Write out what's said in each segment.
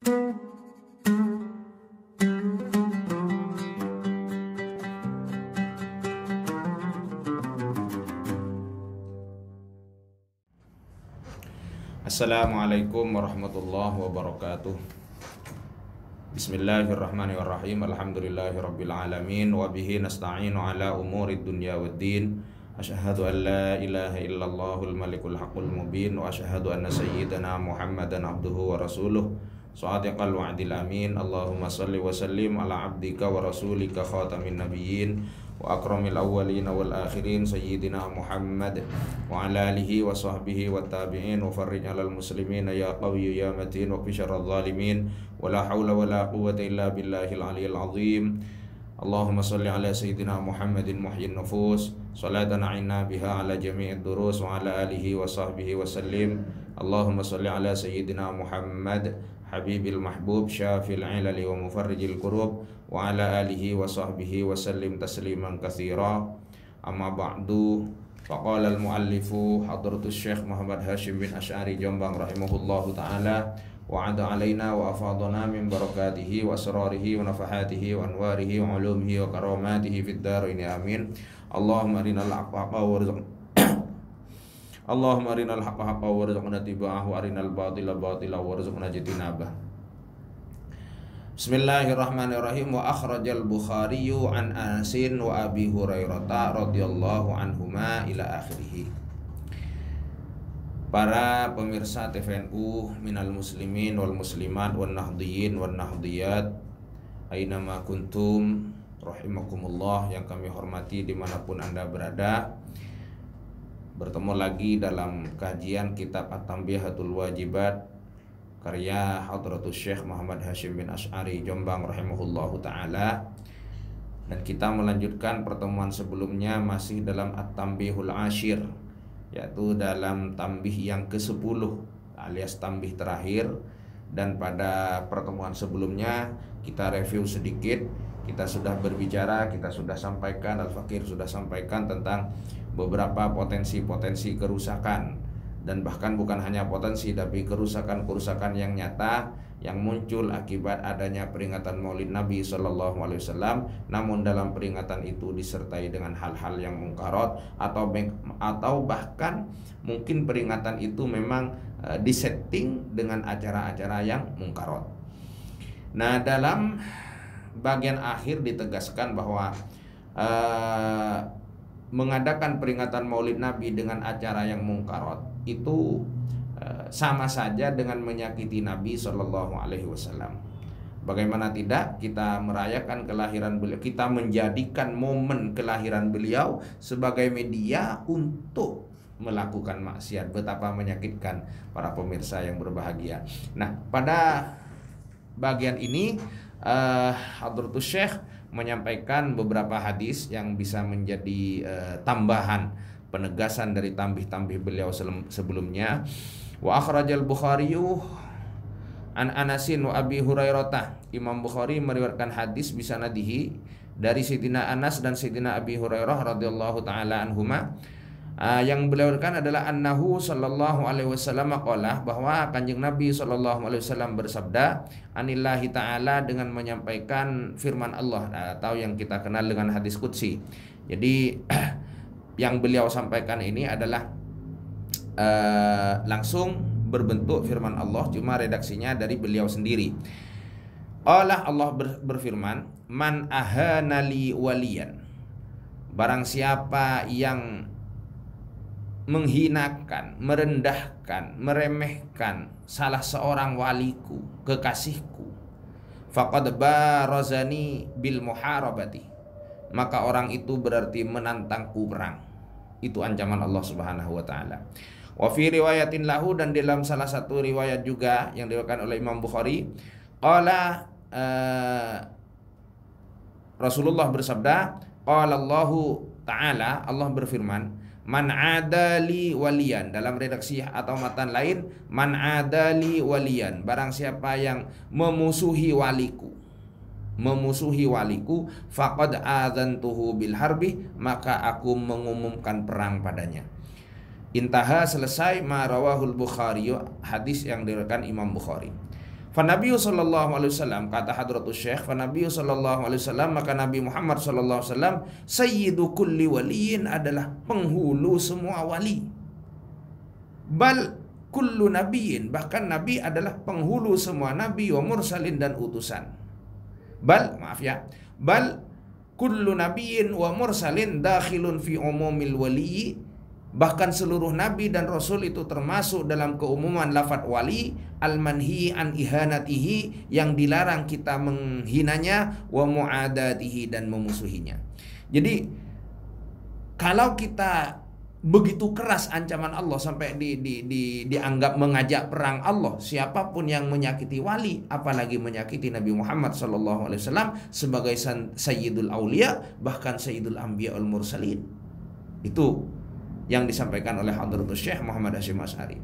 Assalamualaikum warahmatullahi wabarakatuh. Bismillahirrahmanirrahim. Alhamdulillahirabbil alamin wa bihi nasta'inu ala umurid dunya waddin. Asyhadu an la ilaha illallahul malikul haqqul mubin wa asyhadu anna sayyidana Muhammadan abduhu wa rasuluh shadiqal wa'dil amin. Allahumma shalli wa sallim ala abdika wa rasulika khatamin nabiyyin wa akramil awwalin wal akhirin sayyidina Muhammad wa ala alihi wa sahbihi wa tabi'in wa farrij alal muslimin ya qawiyyu ya matin wa bisyarril zalimin wa la hawla wa la quwwata illa billahil aliyyil azim. Allahumma salli ala sayyidina Muhammadin muhyin nufus salatan a'inna biha ala jami'id durus wa ala alihi wa sahbihi wa sallim. Allahumma salli ala sayyidina Muhammad habibil mahbub syafil ilali wa mufarrijil kurub wa ala alihi wa sahbihi wa sallim tasliman katsira. Amma ba'du, faqala al-muallifu hadratus Syekh Muhammad Hashim bin Asy'ari Jombang rahimahullahu ta'ala wa 'ada alaina wa afadana min barakatihi wa asrarihi wa nafahatihi wa anwarihi wa ulumihi wa karamatihi fid dharain amin. Allahumma arinal haqqa warzuqna Allahumma arinal haqqa haqqa warzuqna tiba'ahu wa arinal batila batila warzuqna jitinabah. Bismillahirrahmanirrahim. Wa akhrajal Bukhari an Anasin wa Abi Hurairah radhiyallahu anhuma ila akhirih. Para pemirsa TVNU minal muslimin wal muslimat wan nahdhiyin wan nahdhiyat aina ma kuntum rahimakumullah, yang kami hormati dimanapun Anda berada. Bertemu lagi dalam kajian kitab At-Tanbihatul Wajibat karya Hadratus Syekh Muhammad Hashim bin Asy'ari Jombang rahimahullahu ta'ala. Dan kita melanjutkan pertemuan sebelumnya masih dalam At-Tanbihul Ashir, yaitu dalam tanbih yang ke-10 alias tanbih terakhir. Dan pada pertemuan sebelumnya kita review sedikit. Kita sudah berbicara, kita sudah sampaikan, Al-Fakir sudah sampaikan tentang beberapa potensi-potensi kerusakan. Dan bahkan bukan hanya potensi, tapi kerusakan-kerusakan yang nyata yang muncul akibat adanya peringatan Maulid Nabi Sallallahu Alaihi Wasallam. Namun dalam peringatan itu disertai dengan hal-hal yang mungkarat atau bahkan mungkin peringatan itu memang disetting dengan acara-acara yang mungkarat. Nah, dalam bagian akhir ditegaskan bahwa mengadakan peringatan Maulid Nabi dengan acara yang mungkarat itu sama saja dengan menyakiti Nabi Shallallahu Alaihi Wasallam. Bagaimana tidak, kita merayakan kelahiran beliau, kita menjadikan momen kelahiran beliau sebagai media untuk melakukan maksiat. Betapa menyakitkan para pemirsa yang berbahagia. Nah, pada bagian ini Hadratus Syekh menyampaikan beberapa hadis yang bisa menjadi tambahan penegasan dari tanbih-tanbih beliau sebelumnya. Wa akhrajal Bukhari an Anasin wa Abi Hurairah. Imam Bukhari meriwayatkan hadis bisanadihi dari Sayyidina Anas dan Sayyidina Abi Hurairah radhiyallahu taala anhuma. Yang beliau katakan adalah annahu sallallahu alaihi wasallam qala, bahwa Kanjeng Nabi sallallahu alaihi wasallam bersabda anillahi taala, dengan menyampaikan firman Allah atau yang kita kenal dengan hadis qudsi. Jadi yang beliau sampaikan ini adalah langsung berbentuk firman Allah, cuma redaksinya dari beliau sendiri. Allah berfirman, man ahanali waliyan, barang siapa yang menghinakan, merendahkan, meremehkan salah seorang waliku, kekasihku, faqad barazani bil muharabati, maka orang itu berarti menantangku perang. Itu ancaman Allah Subhanahu wa taala. Wa fi riwayatin lahu, dan dalam salah satu riwayat juga yang diriwayatkan oleh Imam Bukhari, qala Rasulullah bersabda, qala Allahu taala, Allah berfirman, man adali waliyan, dalam redaksi atau matan lain man adali waliyan, barang siapa yang memusuhi waliku, faqad adzantuhu bil harbi, maka aku mengumumkan perang padanya. Intaha, selesai, ma rawahul Bukhari, hadis yang diriwayatkan Imam Bukhari. Nabi sallallahu alaihi wasallam, kata Hadratus Syekh, Nabi sallallahu alaihi wasallam, maka Nabi Muhammad sallallahu alaihi wasallam sayyidu kulli waliyin, adalah penghulu semua wali. Bal kullu nabiyyin, bahkan nabi adalah penghulu semua nabi, wa mursalin, dan utusan. Bal kullu nabiyyin wa mursalin dakhilun fi umumil wali, bahkan seluruh nabi dan rasul itu termasuk dalam keumuman lafadz wali, al-manhi an ihanatihi, yang dilarang kita menghinanya, wa mu'adatihi, dan memusuhinya. Jadi kalau kita begitu keras ancaman Allah sampai dianggap mengajak perang Allah, siapapun yang menyakiti wali, apalagi menyakiti Nabi Muhammad SAW sebagai sayyidul aulia, bahkan sayyidul anbiya wal mursalin. Itu yang disampaikan oleh Hadratus Syekh Muhammad Hasyim Asy'ari.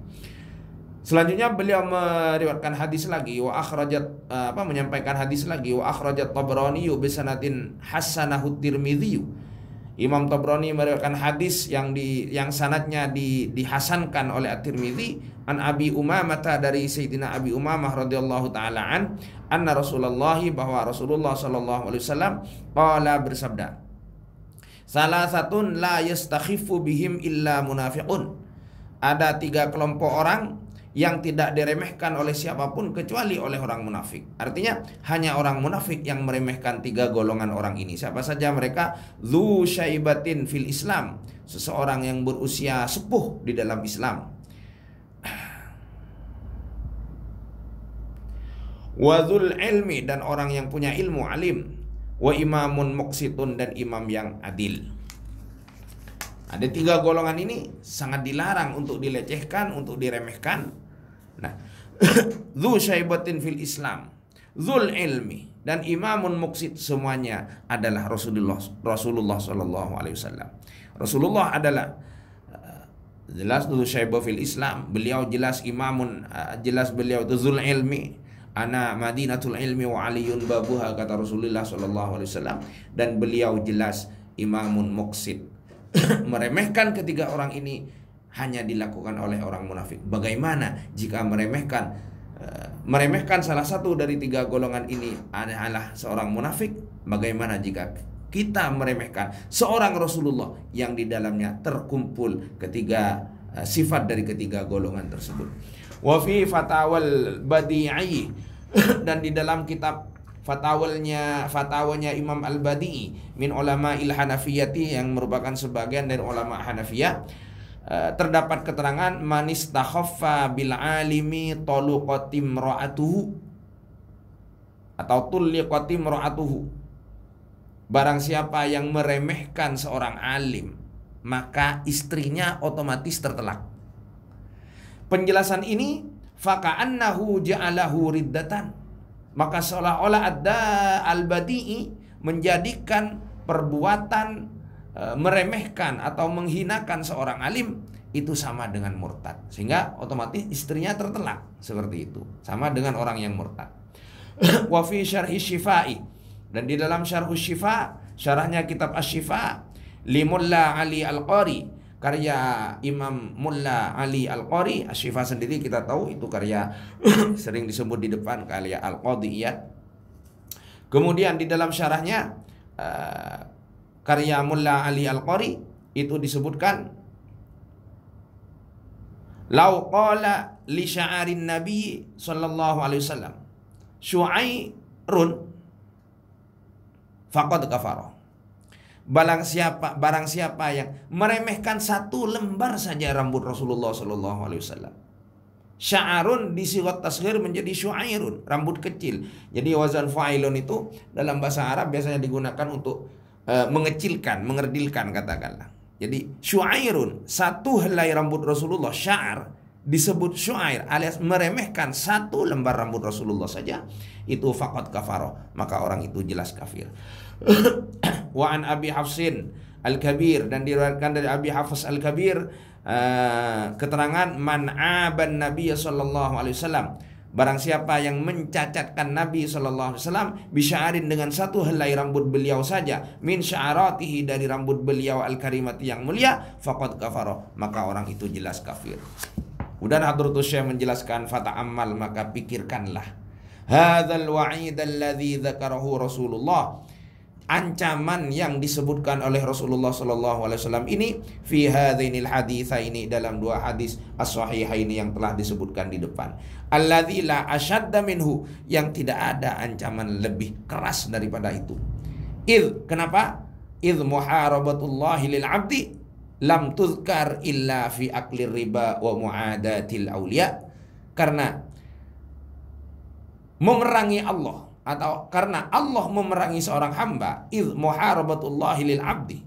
Selanjutnya beliau meriwayatkan hadis lagi, menyampaikan hadis lagi, wa akhrajat Tabrani bi sanadin hasanahu Tirmidzi. Imam Tabrani meriwayatkan hadis yang sanadnya dihasankan oleh At-Tirmidzi, an Abi Umamah, dari Sayyidina Abi Umamah radhiyallahu taala anna Rasulullah, bahwa Rasulullah sallallahu alaihi wasallam qala, bersabda, salasatun la yastakhifu bihim illa munafiqun. Ada 3 kelompok orang yang tidak diremehkan oleh siapapun kecuali oleh orang munafik. Artinya hanya orang munafik yang meremehkan 3 golongan orang ini. Siapa saja mereka? Dzu syaibatin fil Islam, seseorang yang berusia sepuh di dalam Islam. Wa dzul ilmi, dan orang yang punya ilmu, alim. Wa imamun muqsitun, dan imam yang adil. Ada 3 golongan ini sangat dilarang untuk dilecehkan, untuk diremehkan. Nah, dzu syaibatin fil Islam, dzul ilmi, dan imamun muqsit, semuanya adalah Rasulullah sallallahu alaihi wasallam. Rasulullah adalah jelas dzu syaibah fil Islam, beliau jelas imamun, jelas beliau itu dzul ilmi. Ana madinatul ilmi wa aliyun babuha, kata Rasulullah sallallahu alaihi wasallam, dan beliau jelas imamun muqsit. Meremehkan ketiga orang ini hanya dilakukan oleh orang munafik. Bagaimana jika meremehkan salah satu dari 3 golongan ini adalah seorang munafik? Bagaimana jika kita meremehkan seorang Rasulullah yang di dalamnya terkumpul ketiga sifat dari ketiga golongan tersebut? Wa fi fatawal badi'i, dan di dalam kitab fatwanya Imam Al-Badi'i min ulama il-Hanafiyati, yang merupakan sebagian dari ulama Hanafiyah, terdapat keterangan manis takhaffa bil alimi taluqatim ra'atuhu, atau tulliqatim ra'atuhu. Barang siapa yang meremehkan seorang alim, maka istrinya otomatis tertelak. Penjelasan ini faka'annahu ja'alahu riddatan, maka seolah-olah ada Al-Badi'i menjadikan perbuatan meremehkan atau menghinakan seorang alim itu sama dengan murtad, sehingga otomatis istrinya tertelak. Seperti itu, sama dengan orang yang murtad. Wa fi syarhi syifa'i, dan di dalam syarhus syifa, syarahnya kitab Asy-Syifa li Mulla Ali Al-Qari, karya Imam Mulla Ali Al-Qari. Asy-Syifa sendiri kita tahu itu karya sering disebut di depan karya Al-Qadiyat. Kemudian di dalam syarahnya karya Mulla Ali Al-Qari itu disebutkan, lau qala li sya'arin Nabi sallallahu alaihi wasallam syu'airun faqad kafara. Barang siapa yang meremehkan 1 lembar saja rambut Rasulullah sallallahu alaihi wasallam. Sya'arun disirat tasghir menjadi syu'airun, rambut kecil. Jadi wazan fa'ilun itu dalam bahasa Arab biasanya digunakan untuk mengecilkan, mengerdilkan, katakanlah. Jadi syu'airun, 1 helai rambut Rasulullah, sya'ar disebut syu'air, alias meremehkan 1 lembar rambut Rasulullah saja, itu faqad kafara, maka orang itu jelas kafir. Wa an Abi Hafsin Al-Kabir, dan diriwayatkan dari Abi Hafs Al-Kabir keterangan man aban Nabi sallallahu alaihi wasallam, barang siapa yang mencacatkan Nabi sallallahu alaihi wasallam bisya'arin, dengan 1 helai rambut beliau saja, min sya'aratihi, dari rambut beliau al-karimati yang mulia, faqad kafara, maka orang itu jelas kafir. Kemudian Hadratus Syekh menjelaskan, fata'ammal, maka pikirkanlah, hadzal wa'id alladzi dzakarahu Rasulullah, ancaman yang disebutkan oleh Rasulullah sallallahu alaihi wasallam ini fi hadzainil haditsaini, dalam dua hadis as-sahihaini yang telah disebutkan di depan. Alladzi la ashadda minhu, yang tidak ada ancaman lebih keras daripada itu. Kenapa? Muharabatullahi lil 'abdi lam tuzkar illa fi aklir riba wa mu'adatil awliya. Karena memerangi Allah, atau karena Allah memerangi seorang hamba, muharabatullahi lil 'abdi,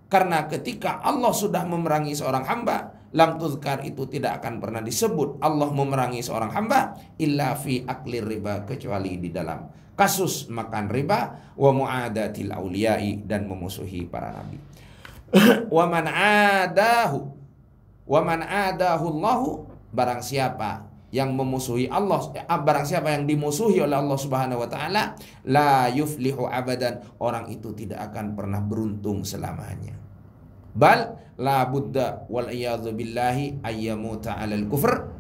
karena ketika Allah sudah memerangi seorang hamba, lam tuzkar, itu tidak akan pernah disebut Allah memerangi seorang hamba illa fi aklir riba, kecuali di dalam kasus makan riba, wa mu'adatil awliyai, dan memusuhi para nabi. Wa man adahu Allahu, barang siapa yang memusuhi Allah, barang siapa yang dimusuhi oleh Allah Subhanahu wa taala, la yuflihu abadan, orang itu tidak akan pernah beruntung selamanya. Bal la budda wal iyadzu billahi ayyamuta 'alal kufr,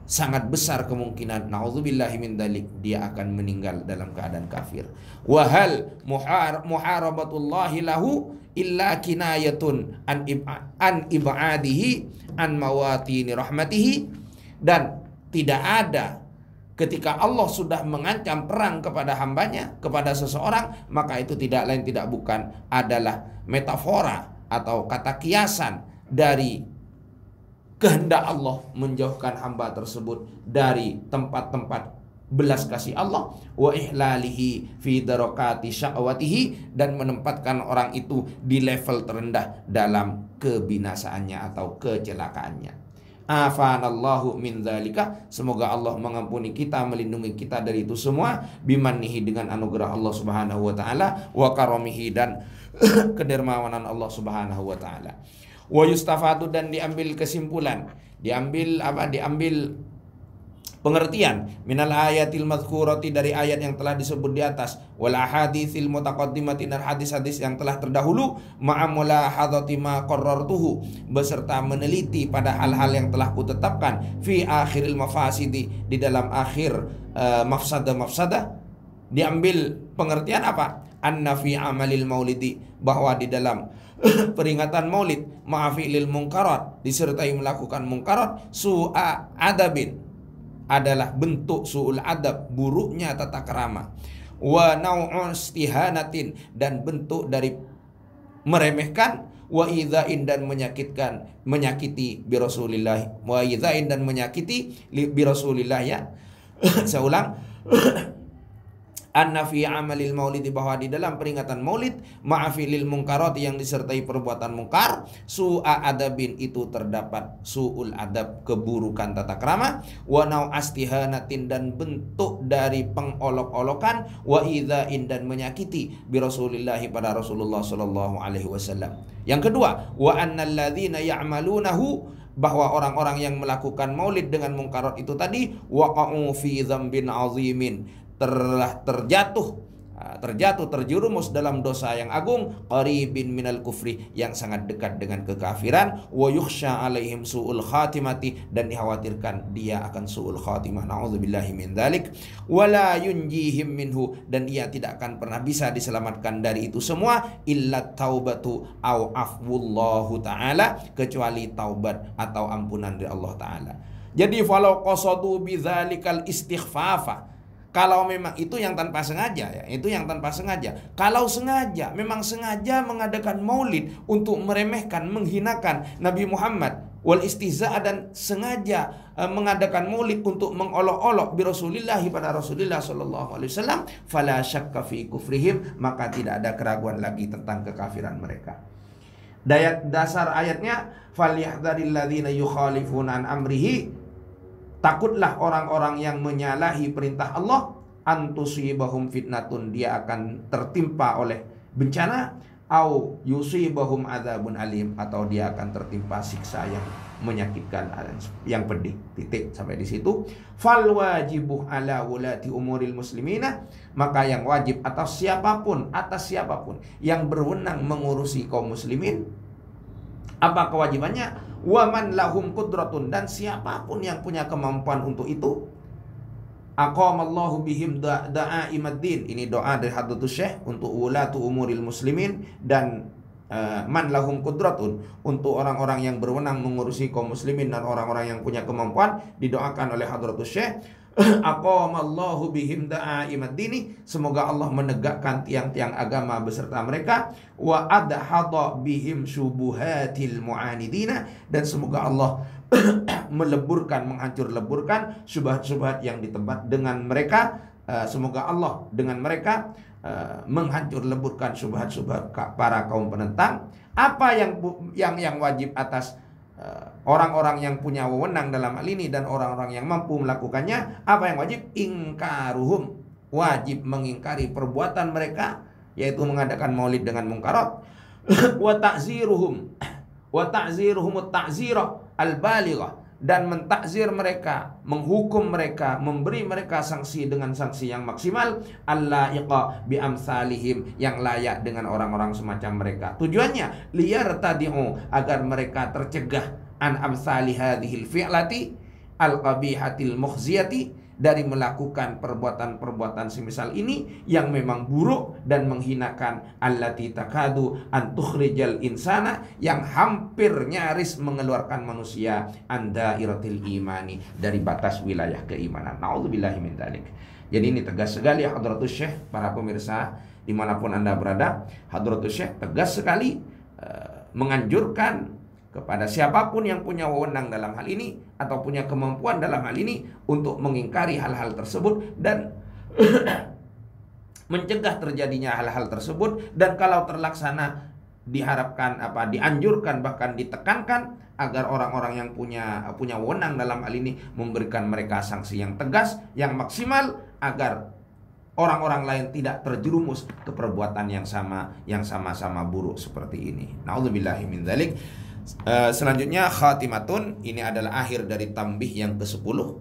sangat besar kemungkinan, naudzubillahi min dzalik, dia akan meninggal dalam keadaan kafir. Wa hal muharabatullahi lahu illa kinayatun an ibadihi an mawatini rahmatihi, dan tidak ada, ketika Allah sudah mengancam perang kepada hambanya, kepada seseorang, maka itu tidak lain tidak bukan adalah metafora atau kata kiasan dari kehendak Allah menjauhkan hamba tersebut dari tempat-tempat belas kasih Allah, wa ihlalihi fi darakati syahwatihi, dan menempatkan orang itu di level terendah dalam kebinasaannya atau kecelakaannya. Afanallahu min dzalika, semoga Allah mengampuni kita, melindungi kita dari itu semua, bimannihi, dengan anugerah Allah Subhanahu wa taala, wa karamihi, dan kedermawanan Allah Subhanahu wa taala. Wa yustafadu, dan diambil kesimpulan, diambil pengertian minal ayatil madhkurati, dari ayat yang telah disebut di atas, wal ahaditsil mutaqaddimati, dan hadis-hadis yang telah terdahulu, ma'amula hadati ma qarrartuhu, beserta meneliti pada hal-hal yang telah kutetapkan, fi akhiril mafasidi, di dalam akhir mafsada. Diambil pengertian apa? Anna fi amalil maulidi, bahwa di dalam peringatan maulid, ma'afilil munkarat, disertai melakukan munkarat, su'a adabin, adalah bentuk su'ul adab, buruknya tata krama, wa nau'un istihanatin, dan bentuk dari meremehkan, wa idzain, dan menyakiti bi Rasulillah, wa idzain, dan menyakiti bi Rasulillah, ya. Saya ulang. Anna fi amalil maulidi, bahwa di dalam peringatan maulid, ma'afilil munkarat, yang disertai perbuatan mungkar, su'a adabin, itu terdapat su'ul adab, keburukan tata krama, wa nau astihanatin, dan bentuk dari pengolok-olokan, wa idzain, dan menyakiti bi Rasulillah, pada Rasulullah sallallahu alaihi wasallam. Yang kedua, wa annal ladzina ya'malunahu, bahwa orang-orang yang melakukan maulid dengan mungkarat itu tadi, waqa'u fi dzambin azimin, telah terjerumus dalam dosa yang agung, qaribin minal kufri, yang sangat dekat dengan kekafiran, wa yukhsha alaihim su'ul khatimati, dan dikhawatirkan dia akan su'ul khatimah, na'udzubillahi min dzalik, wala yunjihim minhu, dan dia tidak akan pernah bisa diselamatkan dari itu semua, illa taubatu au afwullahu ta'ala, kecuali taubat atau ampunan dari Allah Ta'ala. Jadi falau qasadu bidzalikal istighfafa, kalau memang itu yang tanpa sengaja, ya, itu yang tanpa sengaja. Kalau sengaja, memang sengaja mengadakan maulid untuk meremehkan, menghinakan Nabi Muhammad, wal istihza, dan sengaja mengadakan maulid untuk mengolok-olok bi Rasulillah, pada Rasulullah sallallahu alaihi wasallam, fala syakka fi kufrihim, maka tidak ada keraguan lagi tentang kekafiran mereka. Dasar ayatnya, falyahdharil ladzina yukhalifuna an amrihi, takutlah orang-orang yang menyalahi perintah Allah, antusibahum fitnatun, dia akan tertimpa oleh bencana, au yusibahum adzabun alim, atau dia akan tertimpa siksa yang menyakitkan, yang pedih. Titik sampai di situ. Fal wajibu ala wulati umuril muslimina, maka yang wajib atas siapapun yang berwenang mengurusi kaum muslimin, apa kewajibannya? Waman lahum qudratun, dan siapapun yang punya kemampuan untuk itu, aqamallahu bihim da'aimaddin. Ini doa dari Hadratus Syekh untuk ulatu umuril muslimin dan man lahum qudratun, untuk orang-orang yang berwenang mengurusi kaum muslimin dan orang-orang yang punya kemampuan. Didoakan oleh Hadratus Syekh, aqamallahu bihim da'aimaddini, semoga Allah menegakkan tiang-tiang agama beserta mereka, wa adhadha bihim syubuhatil mu'anidina, dan semoga Allah menghancur leburkan syubhat-syubhat yang ditempat dengan mereka. Semoga Allah dengan mereka menghancur leburkan syubhat-syubhat para kaum penentang. Apa yang wajib atas orang-orang yang punya wewenang dalam hal ini dan orang-orang yang mampu melakukannya? Apa yang wajib? Ingkaruhum, wajib mengingkari perbuatan mereka, yaitu mengadakan maulid dengan munkarat. Wa ta'ziruhum at-ta'zirah al-balighah, dan mentakzir mereka, menghukum mereka, memberi mereka sanksi dengan sanksi yang maksimal, allaiqa bi amsalihim, yang layak dengan orang-orang semacam mereka. Tujuannya liyartadi'u, agar mereka tercegah an amsali hadhil fi'lati al-qabihatil mukhziyati, dari melakukan perbuatan-perbuatan semisal ini yang memang buruk dan menghinakan, allati takadu an tukhrijal insana, yang hampir nyaris mengeluarkan manusia anda iratil imani, dari batas wilayah keimanan. Na'udzubillahi min dzalik. Jadi ini tegas sekali ya Hadratus Syekh, para pemirsa dimanapun Anda berada. Hadratus Syekh tegas sekali menganjurkan kepada siapapun yang punya wewenang dalam hal ini atau punya kemampuan dalam hal ini untuk mengingkari hal-hal tersebut dan mencegah terjadinya hal-hal tersebut. Dan kalau terlaksana, diharapkan dianjurkan, bahkan ditekankan agar orang-orang yang punya wewenang dalam hal ini memberikan mereka sanksi yang tegas, yang maksimal, agar orang-orang lain tidak terjerumus ke perbuatan yang sama-sama buruk seperti ini. Na'udzubillahi min dzalik. Selanjutnya khatimatun, ini adalah akhir dari tambih yang ke-10.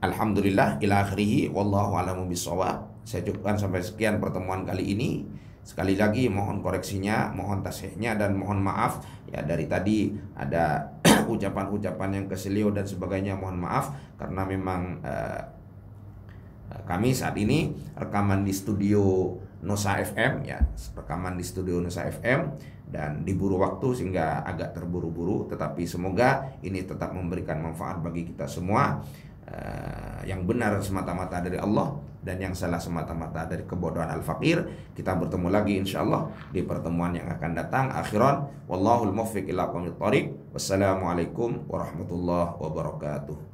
Alhamdulillah ila akhirih, wallahu a'lamu bishawab. Saya cukupkan sampai sekian pertemuan kali ini. Sekali lagi mohon koreksinya, mohon tasihnya, dan mohon maaf ya, dari tadi ada ucapan-ucapan yang keselio dan sebagainya. Mohon maaf karena memang kami saat ini rekaman di studio Nusa FM ya, rekaman di studio Nusa FM, dan diburu waktu sehingga agak terburu-buru, tetapi semoga ini tetap memberikan manfaat bagi kita semua. Yang benar semata-mata dari Allah dan yang salah semata-mata dari kebodohan al-fakir. Kita bertemu lagi insyaallah di pertemuan yang akan datang. Akhiran, wallahul muwaffiq ila aqwamit thoriq. Wassalamualaikum warahmatullahi wabarakatuh.